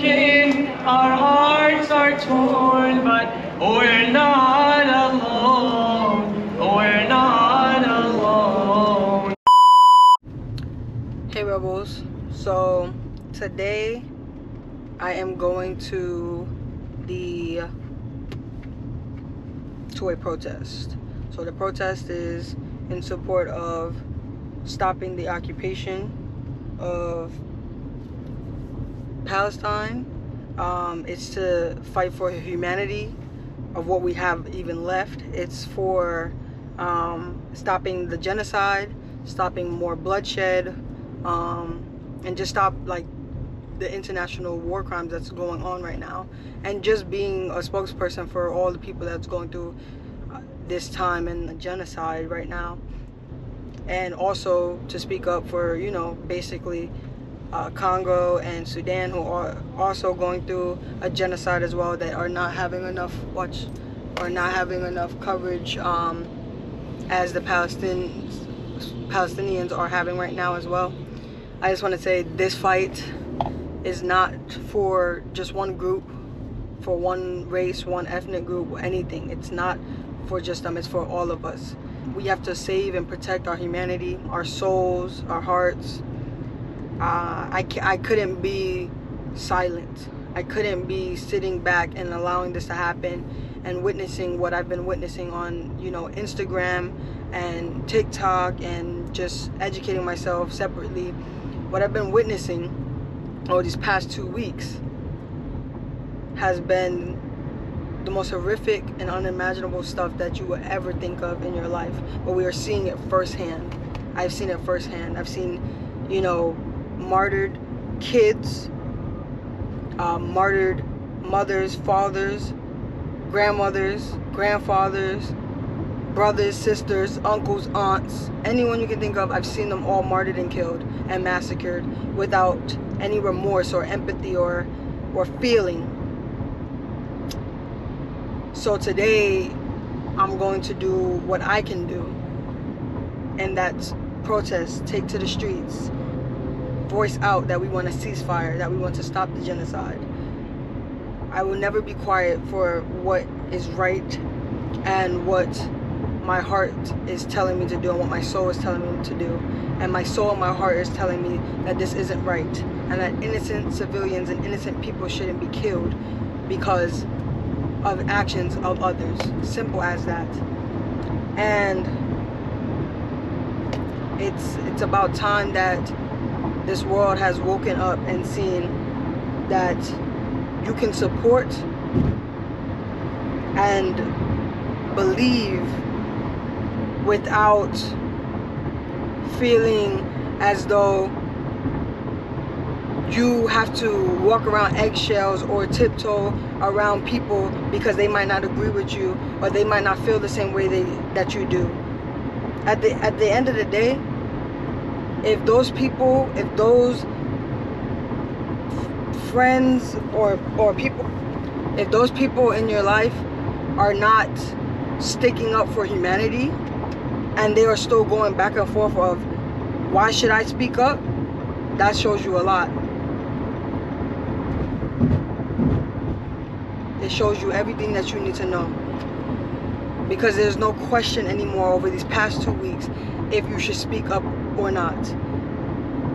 broken, our hearts are torn, but we're not alone. We're not alone. Hey Rebels, so today I am going to a protest. So the protest is in support of stopping the occupation of Palestine. It's to fight for humanity of what we have even left. It's for stopping the genocide, stopping more bloodshed, and just stop like the international war crimes that's going on right now, and just being a spokesperson for all the people that's going through this time and the genocide right now, and also to speak up for, you know, basically Congo and Sudan, who are also going through a genocide as well, that are not having enough coverage as the Palestinians are having right now as well. I just want to say this fight is not for just one group, for one race, one ethnic group, or anything. It's not for just them, it's for all of us. We have to save and protect our humanity, our souls, our hearts. I couldn't be silent. I couldn't be sitting back and allowing this to happen and witnessing what I've been witnessing on, you know, Instagram and TikTok, and just educating myself separately. What I've been witnessing over these past 2 weeks has been the most horrific and unimaginable stuff that you would ever think of in your life. But we are seeing it firsthand. I've seen it firsthand. I've seen, you know, martyred kids, martyred mothers, fathers, grandmothers, grandfathers, brothers, sisters, uncles, aunts, anyone you can think of. I've seen them all martyred and killed and massacred without any remorse or empathy or feeling. So today I'm going to do what I can do, and that's protest, take to the streets, voice out that we want a ceasefire, that we want to stop the genocide. I will never be quiet for what is right and what my heart is telling me to do and what my soul is telling me to do. And my soul and my heart is telling me that this isn't right, and that innocent civilians and innocent people shouldn't be killed because of actions of others. Simple as that. And it's about time that this world has woken up and seen that you can support and believe without feeling as though you have to walk around eggshells or tiptoe around people because they might not agree with you or they might not feel the same way that you do. At the end of the day, if those people, if those friends or people, if those people in your life are not sticking up for humanity, and they are still going back and forth of why should I speak up, that shows you a lot. It shows you everything that you need to know, because there's no question anymore over these past 2 weeks if you should speak up or not.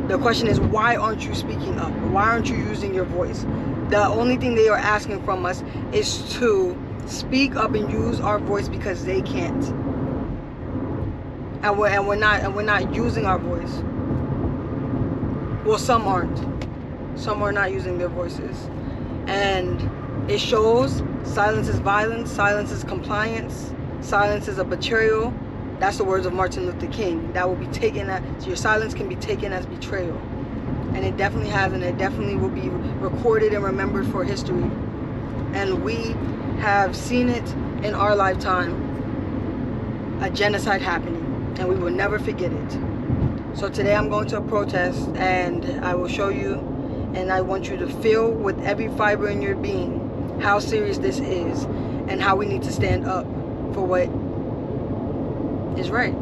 The question is, why aren't you speaking up? Why aren't you using your voice? The only thing they are asking from us is to speak up and use our voice, because they can't. And we're not using our voice. Well, some aren't. Some are not using their voices. And it shows. Silence is violence. Silence is compliance. Silence is a betrayal. That's the words of Martin Luther King. That will be taken as, your silence can be taken as betrayal. And it definitely has, and it definitely will be recorded and remembered for history. And we have seen it in our lifetime, a genocide happening, and we will never forget it. So today I'm going to a protest, and I will show you, and I want you to feel with every fiber in your being how serious this is and how we need to stand up for what is right.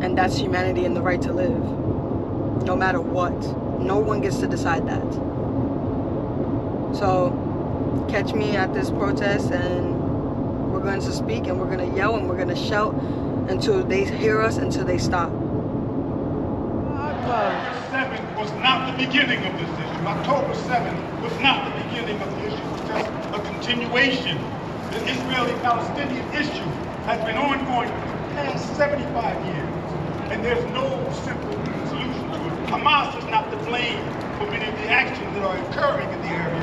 And that's humanity and the right to live, no matter what. No one gets to decide that. So catch me at this protest, and we're going to speak, and we're going to yell, and we're going to shout until they hear us, until they stop. October 7th was not the beginning of this issue. October 7th was not the beginning of the issue. It was just a continuation. The Israeli-Palestinian issue has been ongoing for the past 75 years, and there's no simple solution to it. Hamas is not to blame for many of the actions that are occurring in the area.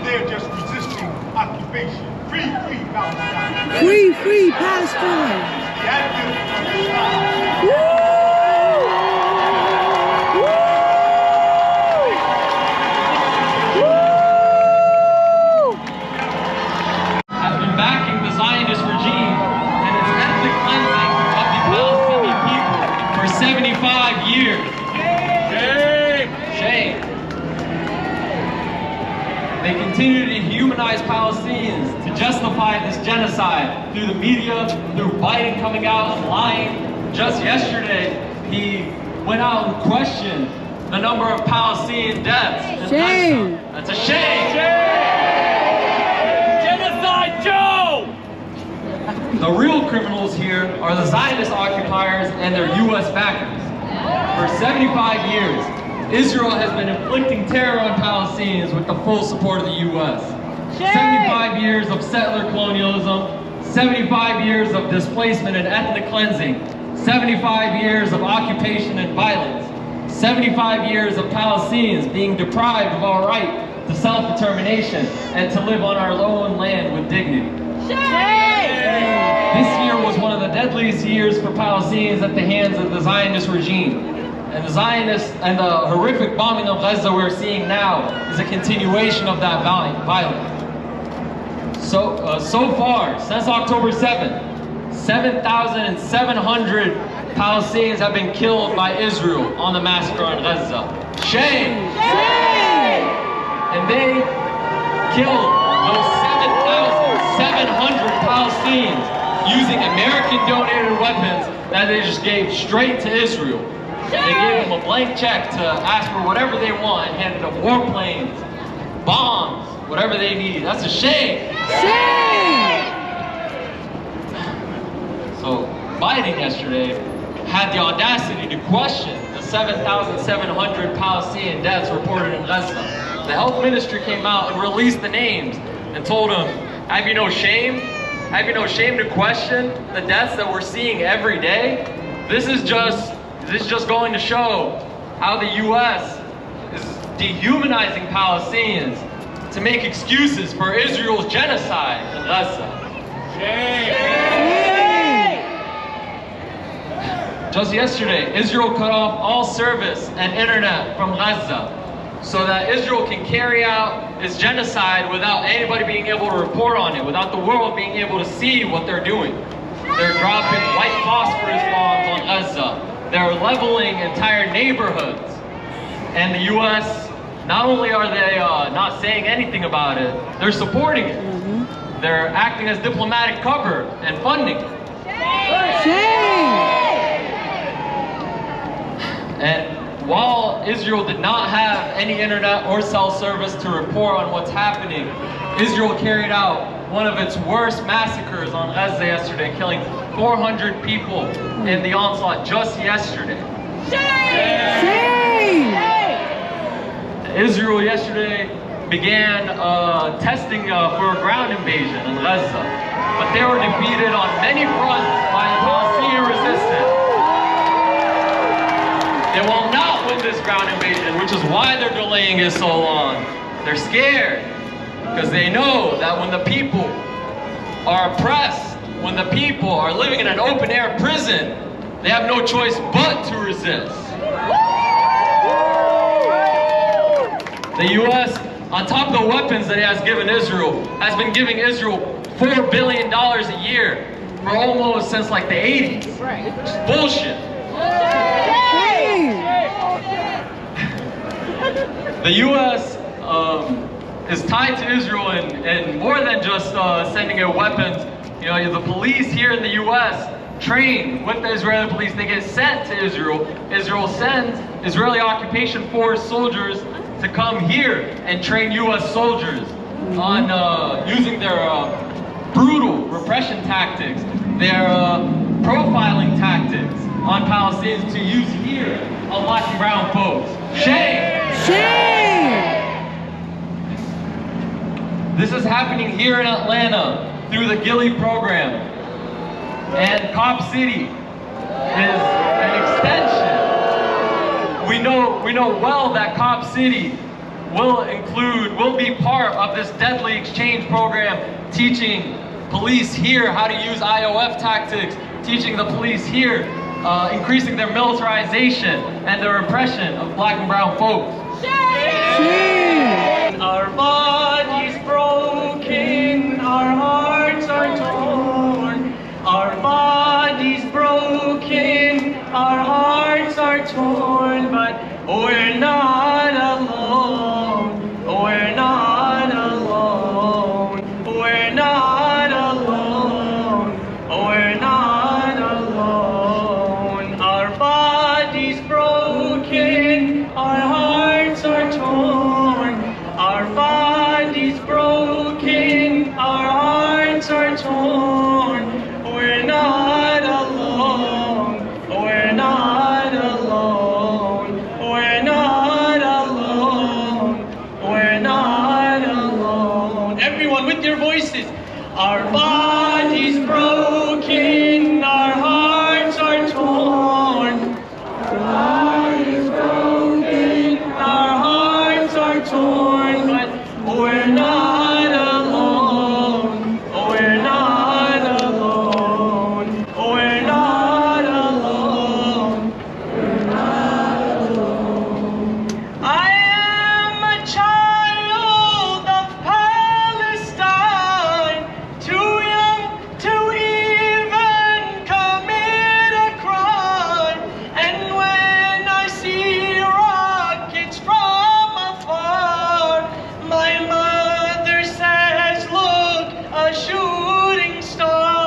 They're just resisting occupation. Free Palestine. Free Palestine. The advent of Islam. Has been backing the Zionist regime and its ethnic cleansing of the Palestinian people for 75 years. Shame. They continue to dehumanize Palestinians, to justify this genocide through the media, through Biden coming out and lying. Just yesterday, he went out and questioned the number of Palestinian deaths. Shame. That's a shame. Genocide Joe! The real criminals here are the Zionist occupiers and their U.S. backers. For 75 years, Israel has been inflicting terror on Palestinians with the full support of the U.S. 75 years of settler colonialism, 75 years of displacement and ethnic cleansing, 75 years of occupation and violence, 75 years of Palestinians being deprived of our right to self-determination and to live on our own land with dignity. This year was one of the deadliest years for Palestinians at the hands of the Zionist regime. And the Zionists and the horrific bombing of Gaza we're seeing now is a continuation of that violence. So far, since October 7th, 7,700 Palestinians have been killed by Israel on the massacre in Gaza. Shame! And they killed those 7,700 Palestinians using American-donated weapons that they just gave straight to Israel. They gave them a blank check to ask for whatever they want and handed them warplanes, bombs, whatever they need. That's a shame. So Biden yesterday had the audacity to question the 7,700 Palestinian deaths reported in Gaza. The health ministry came out and released the names and told him, have you no shame? Have you no shame to question the deaths that we're seeing every day? This is just going to show how the U.S. is dehumanizing Palestinians to make excuses for Israel's genocide in Gaza. Just yesterday, Israel cut off all service and internet from Gaza so that Israel can carry out its genocide without anybody being able to report on it, without the world being able to see what they're doing. They're dropping white phosphorus bombs on Gaza. They're leveling entire neighborhoods. And the U.S., not only are they not saying anything about it, they're supporting it. They're acting as diplomatic cover and funding it. And while Israel did not have any internet or cell service to report on what's happening, Israel carried out one of its worst massacres on Gaza yesterday, killing 400 people in the onslaught just yesterday. Israel yesterday began testing for a ground invasion in Gaza, but they were defeated on many fronts by the Palestinian resistance. They will not win this ground invasion, which is why they're delaying it so long. They're scared because they know that when the people are oppressed, when the people are living in an open-air prison, they have no choice but to resist. The U.S., on top of the weapons that it has given Israel, has been giving Israel $4 billion a year for almost since like the 80s. It's bullshit. The U.S. is tied to Israel in more than just sending it weapons. You know, the police here in the U.S. train with the Israeli police. They get sent to Israel. Israel sends Israeli occupation force soldiers to come here and train U.S. soldiers on using their brutal repression tactics, their profiling tactics on Palestinians to use here on black and brown folks. Shame! Shame! This is happening here in Atlanta through the Gilly program. And Cop City is an extension. We know well that Cop City will be part of this deadly exchange program, teaching police here how to use IOF tactics, teaching the police here, increasing their militarization and their repression of black and brown folks. Shame! Our bodies broken, our hearts are torn. Our bodies broken, our hearts are torn, but we're not alone. We're not alone. We're not alone. We're not alone. Our bodies broken, our hearts are torn. Our bodies broken, our hearts are torn. We're not alone. We're not alone. We're not alone. We're not alone. Everyone with your voices. Our bodies broken, our hearts are torn. Our bodies broken, our hearts are torn, but we're not alone. We're not alone. We're not alone. We're not alone. I am a child of Palestine, too young to even commit a crime. And when I see rockets from afar, my mother says, look, a shooting star.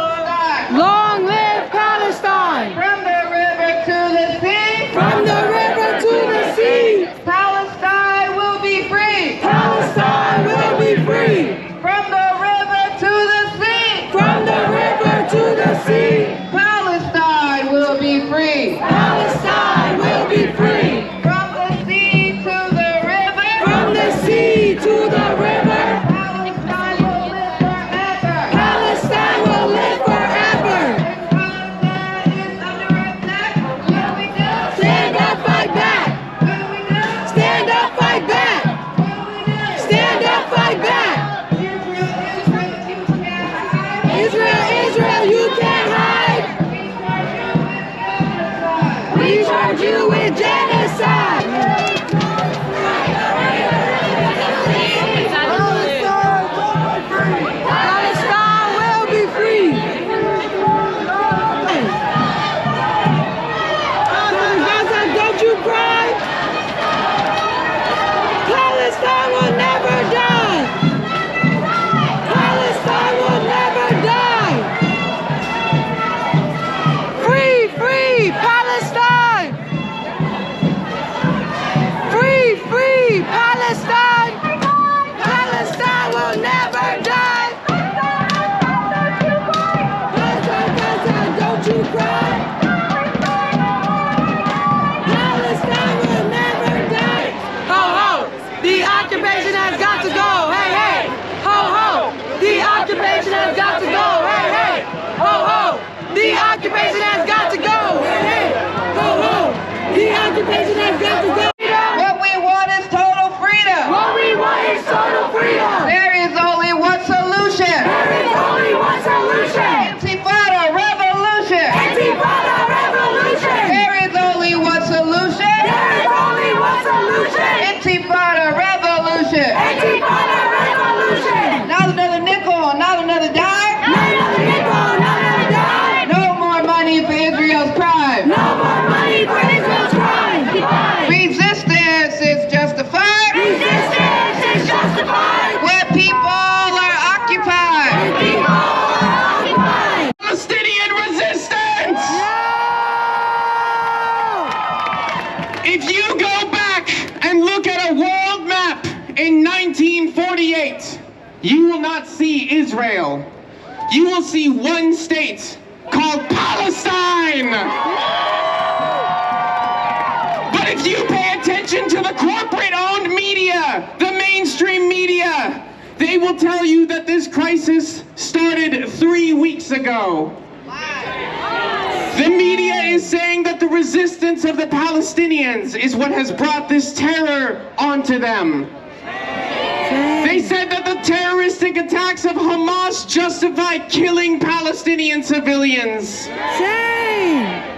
Long live Palestine! From the river to the sea, From the river to the sea, Palestine will be free. Palestine will be free. From the river to the sea, From the river to the sea, Palestine will be free. Palestine will be free. From the sea to the river, From the sea to the river, Palestine will live forever. Palestine will live forever. Palestine is under attack. What do we do? Stand up, fight back. What do we do? Stand up, fight back. What do we do? Stand up, fight back. Israel, Israel, you can't hide. Israel, Israel, you can't hide. We charge you with genocide. Palestine will be free. Gaza, don't you cry. Palestine will never die. Palestine will never die. Free, free Palestine. Free, free Palestine. Palestine will never die. Gaza, don't you cry. Palestine will never die. Ho, ho, the occupation has got to go. Hey, hey. Ho, ho, the occupation has got to go. Hey, hey. Ho, ho, the occupation has got to go. Hey, hey. Ho, ho, the occupation has got to go. What we want is total freedom. What we want is total freedom. There is only one solution. There is only one solution. Intifada revolution. Intifada revolution. There is only one solution. There is only one solution. Intifada revolution. Intifada revolution. Not another nickel, not another dime. Not another nickel, not another dime. No more money for Israel's crime. No more money for Israel's crime. Resist 1948, you will not see Israel. You will see one state called Palestine. But if you pay attention to the corporate-owned media, the mainstream media, they will tell you that this crisis started 3 weeks ago. The media is saying that the resistance of the Palestinians is what has brought this terror onto them. They said that the terroristic attacks of Hamas justify killing Palestinian civilians.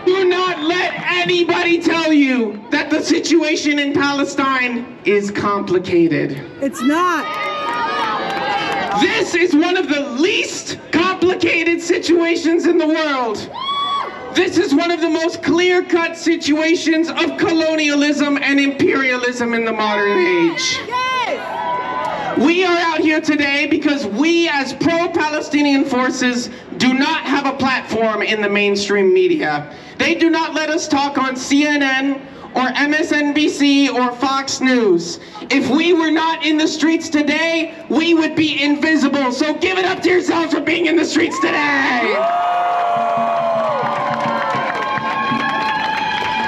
Do not let anybody tell you that the situation in Palestine is complicated. It's not. This is one of the least complicated situations in the world. This is one of the most clear-cut situations of colonialism and imperialism in the modern age. We are out here today because we, as pro-Palestinian forces, do not have a platform in the mainstream media. They do not let us talk on CNN or MSNBC or Fox News. If we were not in the streets today, we would be invisible. So give it up to yourselves for being in the streets today.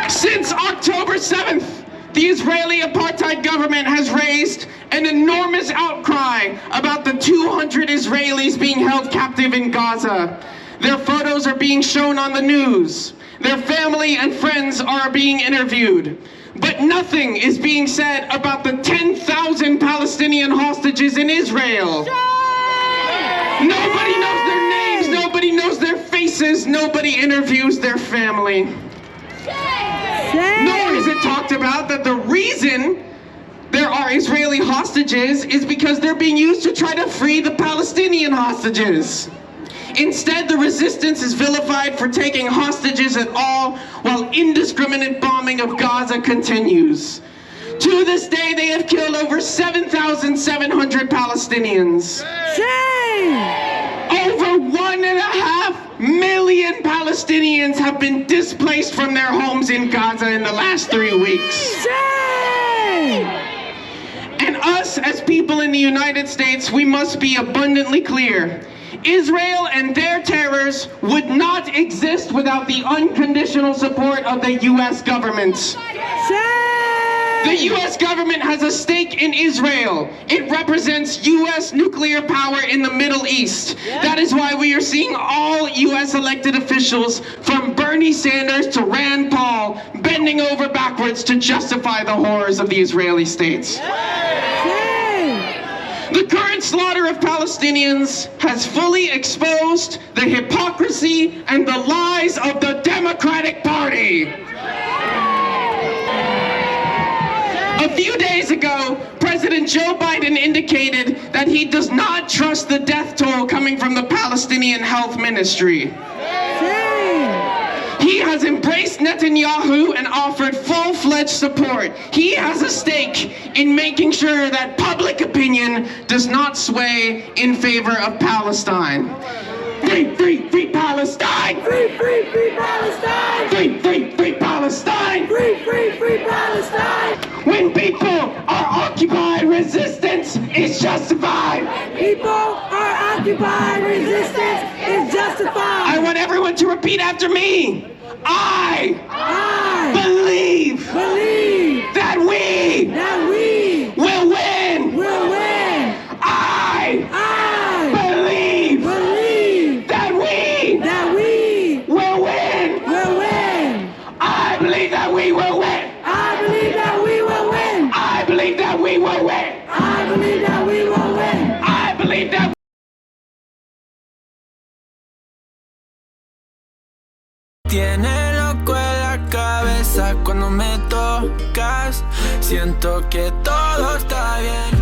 Since October 7th, the Israeli apartheid government has raised an enormous outcry about the 200 Israelis being held captive in Gaza. Their photos are being shown on the news. Their family and friends are being interviewed. But nothing is being said about the 10,000 Palestinian hostages in Israel. Nobody knows their names, nobody knows their faces, nobody interviews their family. Nor is it talked about that the reason there are Israeli hostages is because they're being used to try to free the Palestinian hostages. Instead, the resistance is vilified for taking hostages at all, while indiscriminate bombing of Gaza continues. To this day, they have killed over 7,700 Palestinians. Over 1.5 million Palestinians have been displaced from their homes in Gaza in the last 3 weeks. And us, as people in the United States, we must be abundantly clear. Israel and their terrors would not exist without the unconditional support of the U.S. government. The U.S. government has a stake in Israel. It represents U.S. nuclear power in the Middle East. That is why we are seeing all U.S. elected officials, from Bernie Sanders to Rand Paul, bending over backwards to justify the horrors of the Israeli state. The current slaughter of Palestinians has fully exposed the hypocrisy and the lies of the Democratic Party. A few days ago, President Joe Biden indicated that he does not trust the death toll coming from the Palestinian Health Ministry. He has embraced Netanyahu and offered full-fledged support. He has a stake in making sure that public opinion does not sway in favor of Palestine. Free, free, free Palestine! Free, free, free Palestine! Free, free, free Palestine! Free, free, free Palestine! When people are occupied, resistance is justified. People are occupied, resistance is justified. I want everyone to repeat after me. I believe that we will win. I believe that we will win. I believe that we will win. I believe that we will win. I believe that we will win. I believe that we will win. I believe that. Tiene loco en la cabeza cuando me tocas. Siento que todo está bien.